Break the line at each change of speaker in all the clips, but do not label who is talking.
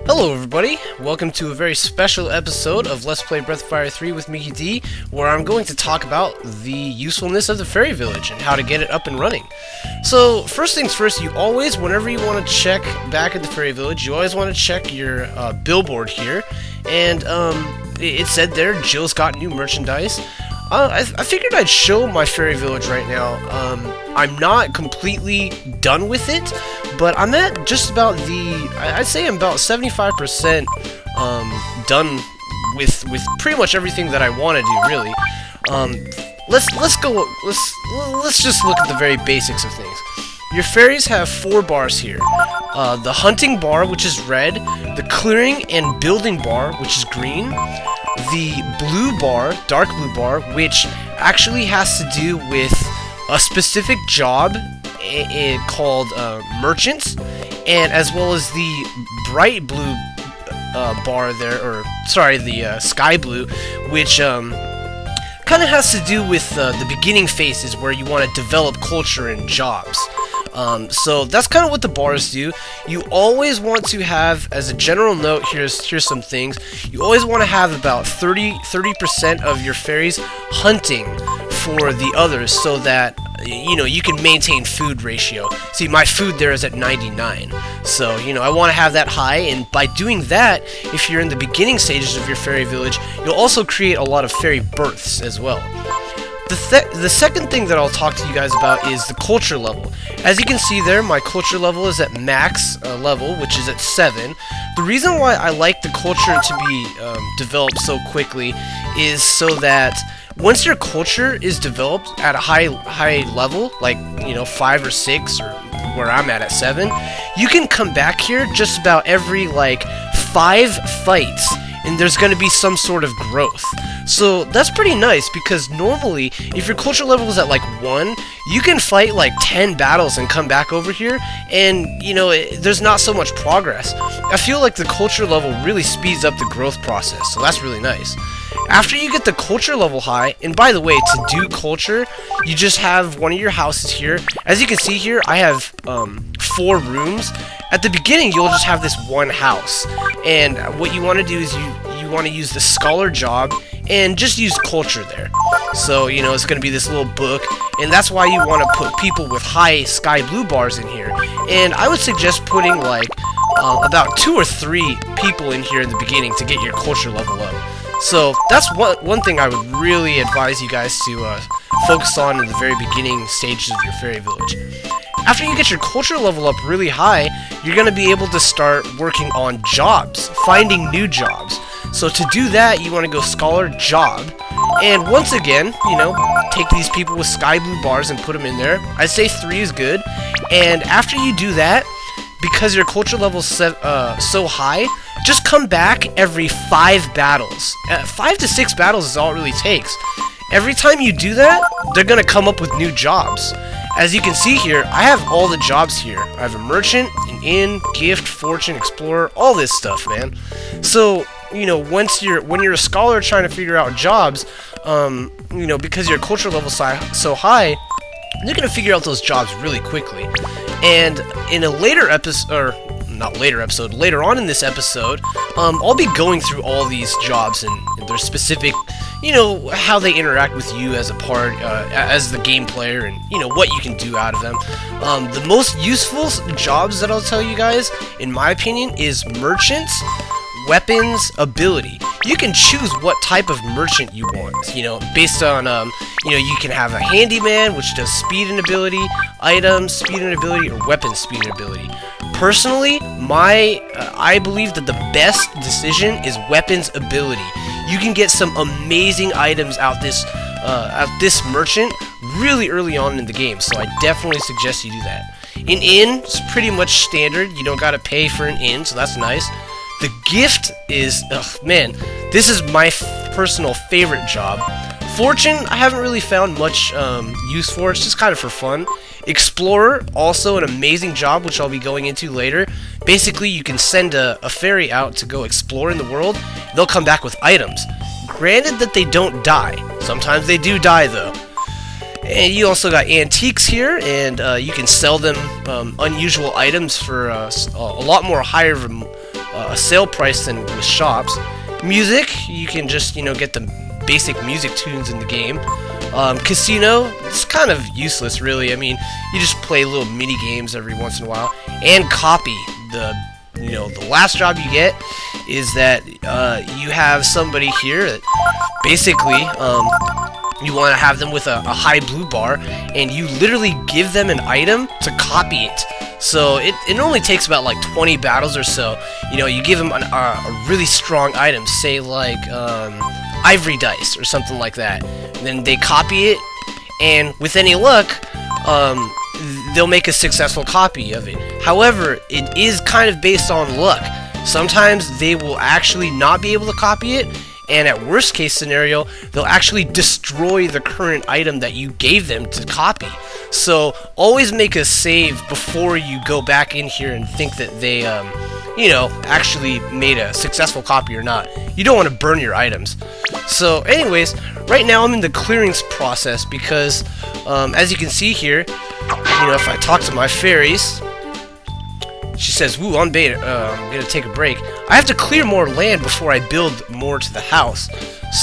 Hello everybody, welcome to a very special episode of Let's Play Breath of Fire 3 with Mickey D, where I'm going to talk about the usefulness of the Faerie Village and how to get it up and running. So, first things first, you always, whenever you want to check back at the Faerie Village, you always want to check your billboard here, and it said there, Jill's got new merchandise. I figured I'd show my Faerie Village right now. I'm not completely done with it, but I'm at just about I'd say I'm about 75% done with pretty much everything that I want to do, really. Let's just look at the very basics of things. Your fairies have 4 bars here. The hunting bar, which is red, the clearing and building bar, which is green, the blue bar, dark blue bar, which actually has to do with a specific job called merchants, and as well as the bright blue bar there, or sorry, the sky blue, which kind of has to do with the beginning phases where you want to develop culture and jobs. So that's kind of what the bars do. You always want to have, as a general note, here's some things. You always want to have about 30% of your fairies hunting for the others, so that you can maintain food ratio. See, my food there is at 99, so I want to have that high, and by doing that, if you're in the beginning stages of your fairy village, you'll also create a lot of fairy births as well. The second thing that I'll talk to you guys about is the culture level. As you can see there, my culture level is at max level, which is at 7. The reason why I like the culture to be developed so quickly is so that once your culture is developed at a high level, like 5 or 6, or where I'm at 7, you can come back here just about every 5 fights, and there's going to be some sort of growth. So that's pretty nice, because normally, if your culture level is at 1, you can fight 10 battles and come back over here, and there's not so much progress. I feel like the culture level really speeds up the growth process, so that's really nice. After you get the culture level high, and by the way, to do culture, you just have one of your houses here. As you can see here, I have 4 rooms. At the beginning, you'll just have this one house, and what you want to do is you want to use the scholar job and just use culture there. So it's going to be this little book, and that's why you want to put people with high sky blue bars in here. And I would suggest putting about 2 or 3 people in here in the beginning to get your culture level up. So that's one thing I would really advise you guys to focus on in the very beginning stages of your fairy village. After you get your culture level up really high, you're going to be able to start working on jobs, finding new jobs. So to do that, you want to go scholar job, and once again, take these people with sky blue bars and put them in there. I'd say 3 is good, and after you do that, because your culture level is so high, just come back every 5 battles. 5 to 6 battles is all it really takes. Every time you do that, they're going to come up with new jobs. As you can see here, I have all the jobs here. I have a merchant, an inn, gift, fortune, explorer, all this stuff, man. So, when you're a scholar trying to figure out jobs, because your culture level is so high, you're going to figure out those jobs really quickly. And in a later episode, later on in this episode, I'll be going through all these jobs and their specific, how they interact with you as a part, as the game player, and, what you can do out of them. The most useful jobs that I'll tell you guys, in my opinion, is merchants, weapons, ability. You can choose what type of merchant you want, based on, you can have a handyman, which does speed and ability, items, speed and ability, or weapons, speed and ability. Personally, I believe that the best decision is weapons ability. You can get some amazing items out this merchant really early on in the game, so I definitely suggest you do that. An inn is pretty much standard. You don't gotta pay for an inn, so that's nice. The gift is, man, this is my personal favorite job. Fortune, I haven't really found much use for. It's just kind of for fun. Explorer, also an amazing job, which I'll be going into later. Basically, you can send a fairy out to go explore in the world. They'll come back with items. Granted that they don't die. Sometimes they do die, though. And you also got antiques here, and you can sell them unusual items for a lot more higher a sale price than with shops. Music, you can just, get the basic music tunes in the game. Casino, it's kind of useless, really. I mean, you just play little mini games every once in a while. And copy, the last job you get is that you have somebody here that basically you want to have them with a high blue bar, and you literally give them an item to copy it. So it only takes about like 20 battles or so. You give them a really strong item, say like ivory dice or something like that. And then they copy it, and with any luck, they'll make a successful copy of it. However, it is kind of based on luck. Sometimes they will actually not be able to copy it, and at worst case scenario, they'll actually destroy the current item that you gave them to copy. So always make a save before you go back in here and think that they actually made a successful copy or not. You don't want to burn your items. So anyways, right now I'm in the clearings process because as you can see here, if I talk to my fairies, she says, "Woo, I'm gonna take a break." I have to clear more land before I build more to the house.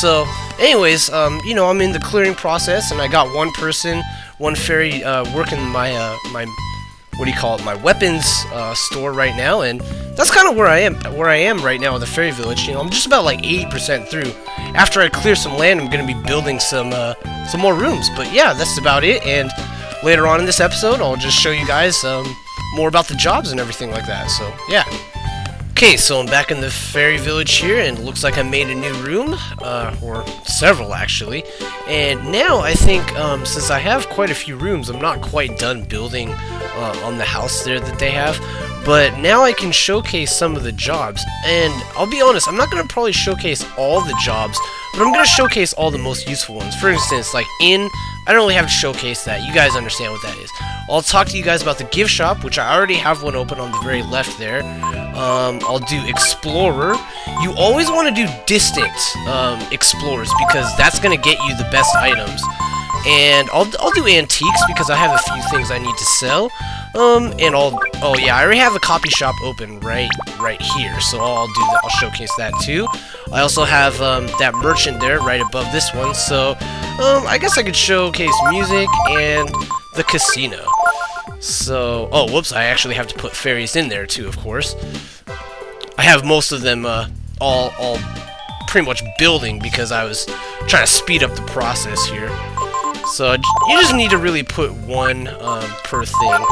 So, anyways, I'm in the clearing process, and I got one person, one fairy, working my my weapons store right now, and that's kind of where I am right now in the Faerie Village. I'm just about like 80% through. After I clear some land, I'm gonna be building some more rooms. But yeah, that's about it. And later on in this episode, I'll just show you guys more about the jobs and everything like that. So yeah. Okay, so I'm back in the Faerie Village here, and it looks like I made a new room, or several actually. And now I think, since I have quite a few rooms, I'm not quite done building on the house there that they have. But now I can showcase some of the jobs, and I'll be honest, I'm not going to probably showcase all the jobs, but I'm going to showcase all the most useful ones. For instance, like I don't really have to showcase that. You guys understand what that is. I'll talk to you guys about the gift shop, which I already have one open on the very left there. I'll do Explorer. You always want to do distant Explorers, because that's going to get you the best items. And I'll do Antiques, because I have a few things I need to sell. And oh yeah, I already have a copy shop open right here, so I'll do that. I'll showcase that too. I also have that merchant there right above this one, so I guess I could showcase music and the casino. So, oh whoops, I actually have to put fairies in there too, of course. I have most of them all pretty much building because I was trying to speed up the process here. So you just need to really put one per thing.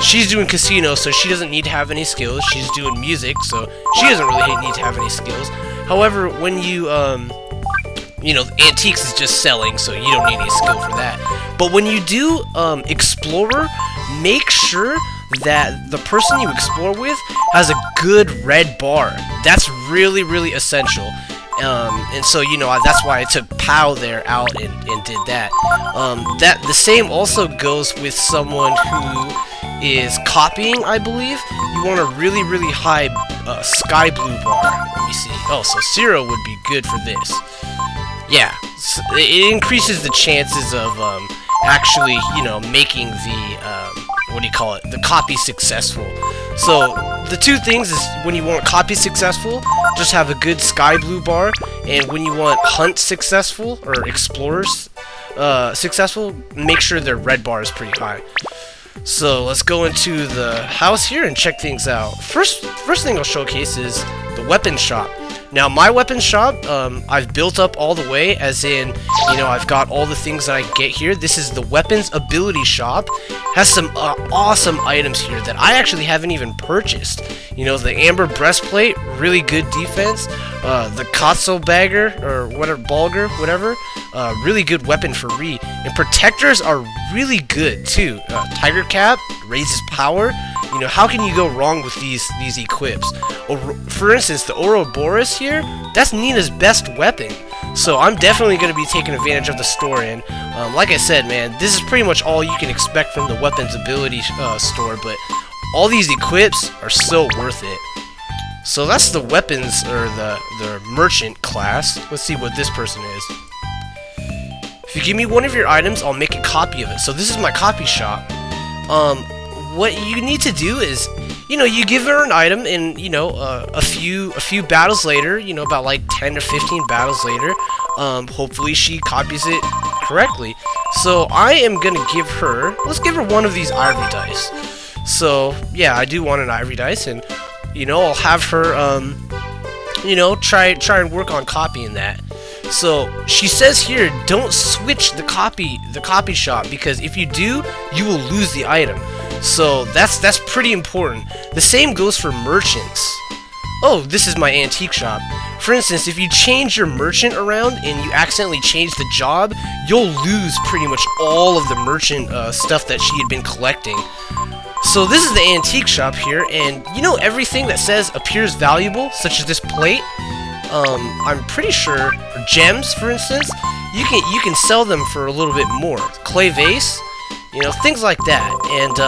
She's doing casino, so she doesn't need to have any skills. She's doing music, so she doesn't really need to have any skills. However, when you antiques is just selling, so you don't need any skill for that. But when you do Explorer, make sure that the person you explore with has a good red bar. That's really, really essential. And so, that's why I took POW there out and did that. The same also goes with someone who is copying, I believe. You want a really, really high sky blue bar. Let me see. Oh, so 0 would be good for this. Yeah, so it increases the chances of actually, making the the copy successful. So the two things is, when you want copy successful, just have a good sky blue bar, and when you want hunt successful or explorers successful, make sure their red bar is pretty high. So let's go into the house here and check things out. First thing I'll showcase is the weapon shop. Now, my weapon shop, I've built up all the way, as in, I've got all the things that I get here. This is the weapons ability shop. Has some awesome items here that I actually haven't even purchased. The amber breastplate, really good defense. The Katso bagger, or whatever, really good weapon for Re. And protectors are really good, too. Tiger cap, raises power. How can you go wrong with these equips? For instance, the Ouroboros here, that's Nina's best weapon. So I'm definitely going to be taking advantage of the store, and like I said, man, this is pretty much all you can expect from the weapons ability store, but all these equips are so worth it. So that's the weapons, or the merchant class. Let's see what this person is. If you give me one of your items, I'll make a copy of it. So this is my copy shop. What you need to do is, you give her an item, and a few battles later, about like 10 or 15 battles later, hopefully she copies it correctly. So I am gonna give her, let's give her one of these ivory dice. So yeah, I do want an ivory dice, and I'll have her try and work on copying that. So she says here, don't switch the copy shop, because if you do, you will lose the item. So that's pretty important. The same goes for merchants. Oh, this is my antique shop. For instance, if you change your merchant around and you accidentally change the job, you'll lose pretty much all of the merchant stuff that she had been collecting. So this is the antique shop here, and everything that says appears valuable, such as this plate, I'm pretty sure, gems for instance, you can sell them for a little bit more. Clay vase, things like that. And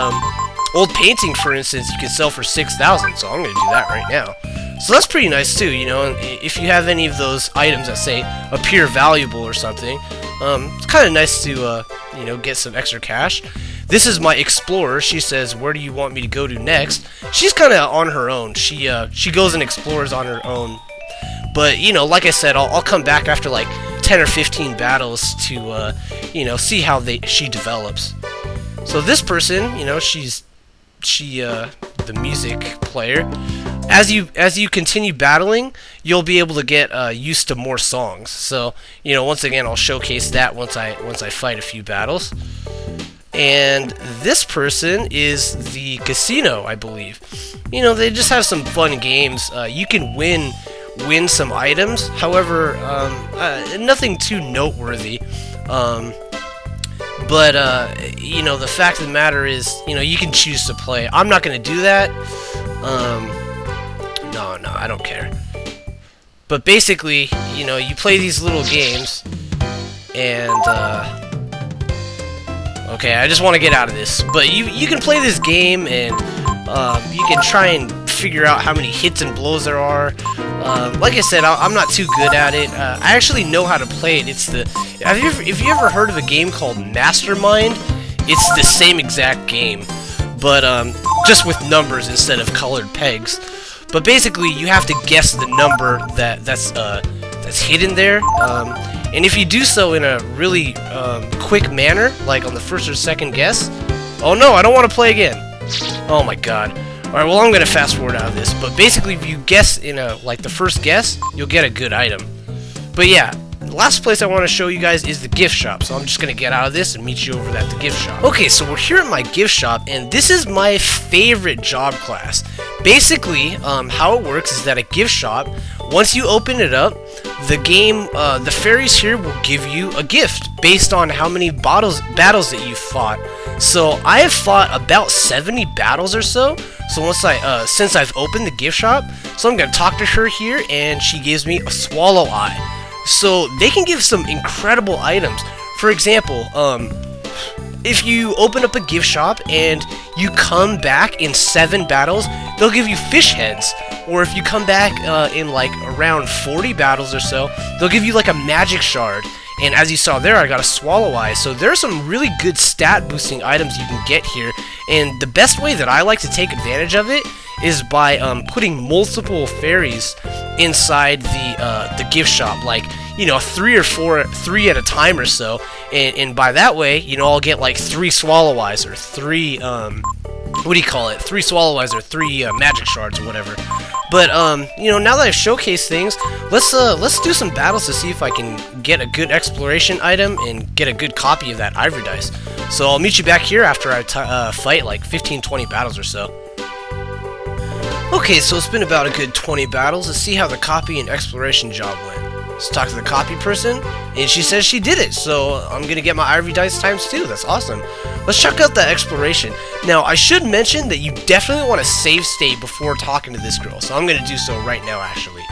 old painting for instance, you can sell for 6,000, so I'm gonna do that right now. So that's pretty nice too, and if you have any of those items that say appear valuable or something, it's kind of nice to get some extra cash. This is my explorer. She says, where do you want me to go to next? She's kind of on her own. She goes and explores on her own. But, like I said, I'll come back after like 10 or 15 battles to, see how she develops. So this person, she's the music player. As you continue battling, you'll be able to get used to more songs. So, once again, I'll showcase that once I fight a few battles. And this person is the casino, I believe. They just have some fun games. You can win some items. However, nothing too noteworthy. But the fact of the matter is, you can choose to play. I'm not gonna do that. No, I don't care. But basically, you play these little games, and okay, I just want to get out of this. But you can play this game, and you can try and figure out how many hits and blows there are. Like I said, I'm not too good at it. I actually know how to play it. Have you ever heard of a game called Mastermind? It's the same exact game, but just with numbers instead of colored pegs. But basically, you have to guess the number that's hidden there. And if you do so in a really quick manner, like on the first or second guess... Oh no, I don't want to play again! Oh my god. Alright, well I'm going to fast forward out of this, but basically if you guess in the first guess, you'll get a good item. But yeah, the last place I want to show you guys is the gift shop, so I'm just going to get out of this and meet you over at the gift shop. Okay, so we're here at my gift shop, and this is my favorite job class. Basically, how it works is that a gift shop, once you open it up, the game, the fairies here will give you a gift based on how many battles that you fought. So I have fought about 70 battles or so. So since I've opened the gift shop, so I'm gonna talk to her here, and she gives me a swallow eye. So they can give some incredible items. For example, if you open up a gift shop and you come back in 7 battles, they'll give you fish heads. Or if you come back in like around 40 battles or so, they'll give you like a magic shard. And as you saw there, I got a swallow eye. So there are some really good stat boosting items you can get here. And the best way that I like to take advantage of it is by putting multiple fairies inside the gift shop, like 3 at a time or so. And by that way, I'll get like 3 swallow eyes, or 3 3 swallow eyes, or 3 magic shards or whatever. But now that I've showcased things, let's do some battles to see if I can get a good exploration item and get a good copy of that ivory dice. So I'll meet you back here after I fight like 15-20 battles or so. Okay, so it's been about a good 20 battles. Let's see how the copy and exploration job went. Let's talk to the copy person, and she says she did it, so I'm gonna get my ivory dice ×2. That's awesome. Let's check out the exploration. Now, I should mention that you definitely want to save state before talking to this girl, so I'm gonna do so right now, actually.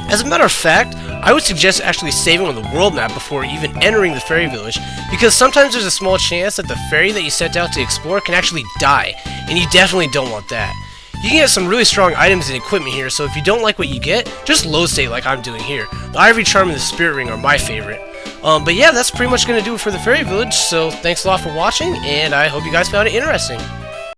As a matter of fact, I would suggest actually saving on the world map before even entering the Faerie Village, because sometimes there's a small chance that the fairy that you set out to explore can actually die, and you definitely don't want that. You can get some really strong items and equipment here, so if you don't like what you get, just load state like I'm doing here. The Ivory Charm and the Spirit Ring are my favorite. But yeah, that's pretty much going to do it for the Faerie Village, so thanks a lot for watching, and I hope you guys found it interesting.